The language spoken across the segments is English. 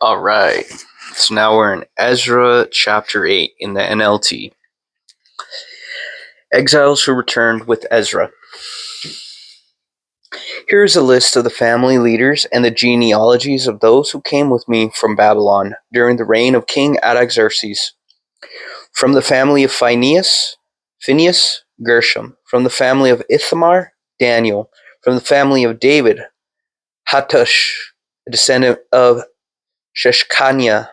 All right. So now we're in Ezra chapter 8 in the NLT. Exiles who returned with Ezra. Here is a list of the family leaders and the genealogies of those who came with me from Babylon during the reign of King Artaxerxes. From the family of Phinehas, Gershom. From the family of Ithamar, Daniel. From the family of David, Hattush, a descendant of Sheshkaniah.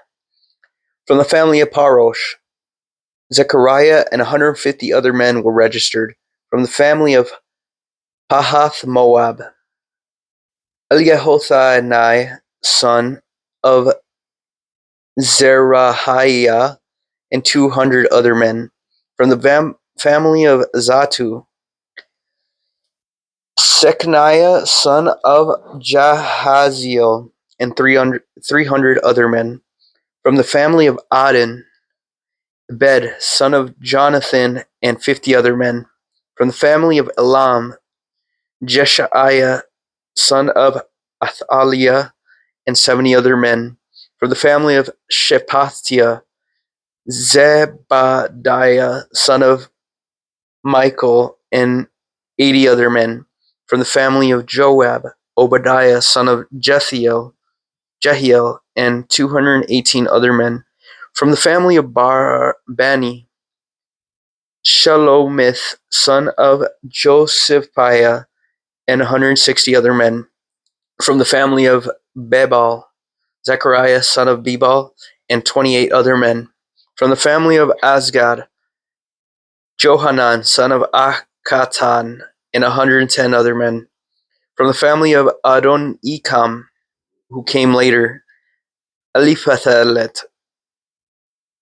From the family of Parosh, Zechariah and 150 other men were registered. From the family of Pahath Moab, Eliahothainai, son of Zerahiah, and 200 other men. From the family of Zatu, Shechaniah, son of Jahaziel, and 300 other men. From the family of Adin, Ebed, son of Jonathan, and 50 other men. From the family of Elam, Jeshaiah, son of Athaliah, and 70 other men. From the family of Shephatiah, Zebadiah, son of Michael, and 80 other men. From the family of Joab, Obadiah, son of Jehiel, and 218 other men. From the family of Bani, Shalomith, son of Josephiah, and 160 other men. From the family of Bebal, Zechariah, son of Bebal, and 28 other men. From the family of Azgad, Johanan, son of Akatan, and 110 other men. From the family of Adon-Ikam, who came later, Eliphalet,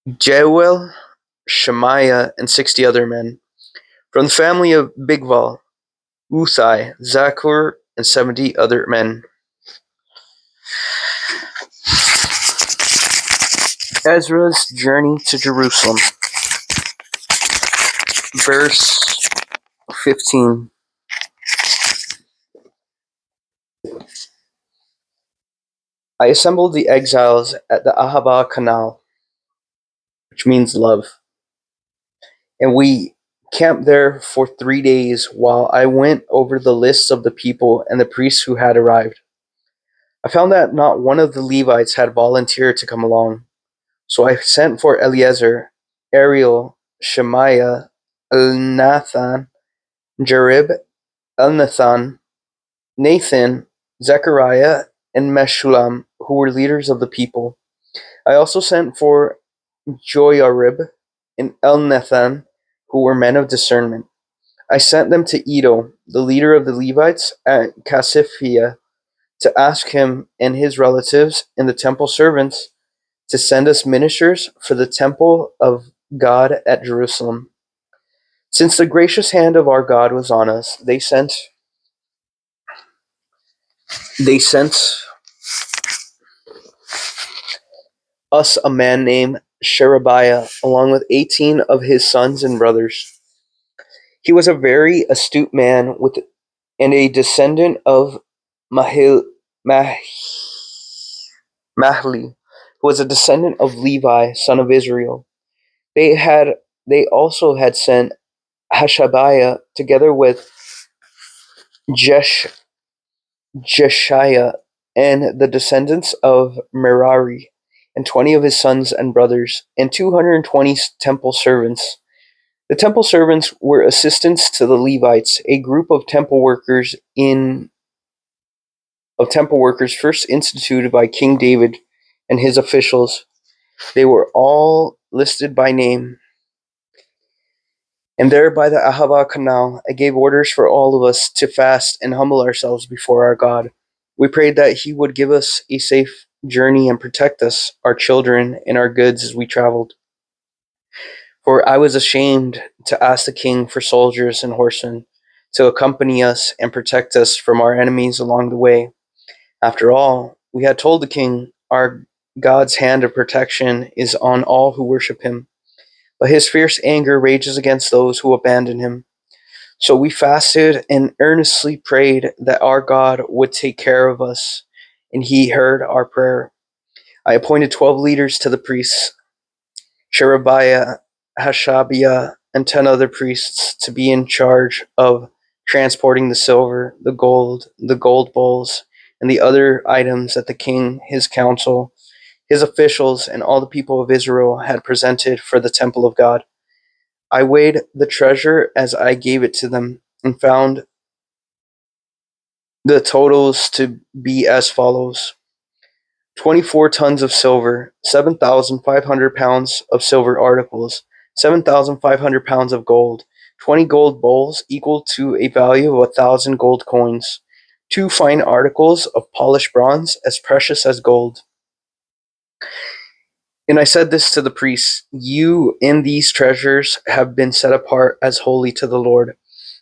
Jeuel, Shemaiah, and 60 other men. From the family of Bigval, Uthai, Zakur, and 70 other men. Ezra's journey to Jerusalem. Verse 15. I assembled the exiles at the Ahava Canal, which means love, and we camped there for 3 days while I went over the lists of the people and the priests who had arrived. I found that not one of the Levites had volunteered to come along, so I sent for Eleazar, Ariel, Shemaiah, Elnathan, Jarib, Elnathan, Nathan, Zechariah, and Meshullam, who were leaders of the people. I also sent for Joiarib and Elnathan, who were men of discernment. I sent them to Edo, the leader of the Levites at Casiphia, to ask him and his relatives and the temple servants to send us ministers for the temple of God at Jerusalem. Since the gracious hand of our God was on us, they sent us a man named Sherebiah, along with 18 of his sons and brothers. He was a very astute man and a descendant of Mahli, who was a descendant of Levi, son of Israel. They also had sent Hashabiah together with Jeshiah and the descendants of Merari, and 20 of his sons and brothers, and 220 temple servants. The temple servants were assistants to the Levites, a group of temple workers first instituted by King David and his officials. They were all listed by name. And there by the Ahava Canal, I gave orders for all of us to fast and humble ourselves before our God. We prayed that he would give us a safe journey and protect us, our children, and our goods as we traveled. For I was ashamed to ask the king for soldiers and horsemen to accompany us and protect us from our enemies along the way. After all, we had told the king, our God's hand of protection is on all who worship him, but his fierce anger rages against those who abandon him. So we fasted and earnestly prayed that our God would take care of us, and he heard our prayer. I appointed 12 leaders to the priests, Sherebiah, Hashabiah, and 10 other priests to be in charge of transporting the silver, the gold bowls, and the other items that the king, his council, his officials, and all the people of Israel had presented for the temple of God. I weighed the treasure as I gave it to them and found the totals to be as follows: 24 tons of silver, 7,500 pounds of silver articles, 7,500 pounds of gold, 20 gold bowls equal to a value of 1,000 gold coins, 2 fine articles of polished bronze as precious as gold. And I said this to the priests: You and these treasures have been set apart as holy to the Lord.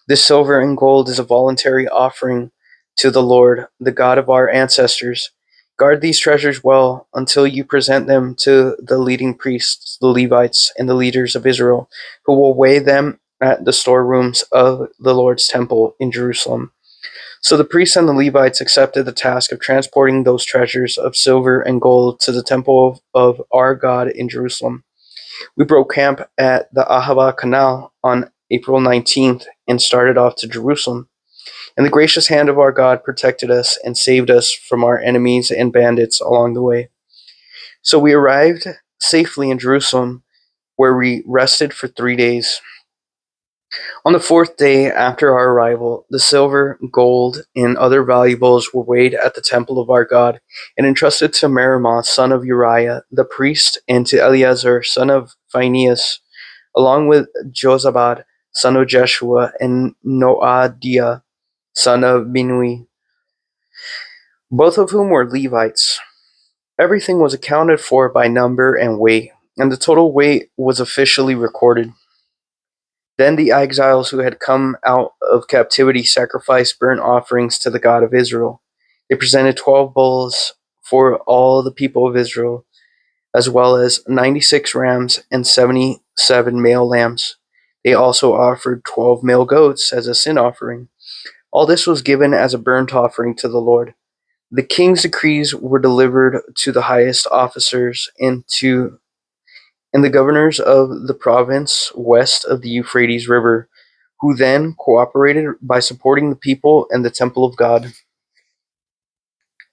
This silver and gold is a voluntary offering to the Lord, the God of our ancestors. Guard these treasures well until you present them to the leading priests, the Levites, and the leaders of Israel, who will weigh them at the storerooms of the Lord's temple in Jerusalem. So the priests and the Levites accepted the task of transporting those treasures of silver and gold to the temple of our God in Jerusalem. We broke camp at the Ahava Canal on April 19th and started off to Jerusalem. And the gracious hand of our God protected us and saved us from our enemies and bandits along the way. So we arrived safely in Jerusalem, where we rested for 3 days. On the 4th day after our arrival, the silver, gold, and other valuables were weighed at the temple of our God and entrusted to Meremoth, son of Uriah, the priest, and to Eleazar, son of Phinehas, along with Jozabad, son of Jeshua, and Noadiah, son of Binui, both of whom were Levites. Everything was accounted for by number and weight, and the total weight was officially recorded. Then the exiles who had come out of captivity sacrificed burnt offerings to the God of Israel. They presented 12 bulls for all the people of Israel, as well as 96 rams and 77 male lambs. They also offered 12 male goats as a sin offering. All this was given as a burnt offering to the Lord. The king's decrees were delivered to the highest officers and the governors of the province west of the Euphrates River, who then cooperated by supporting the people and the temple of God.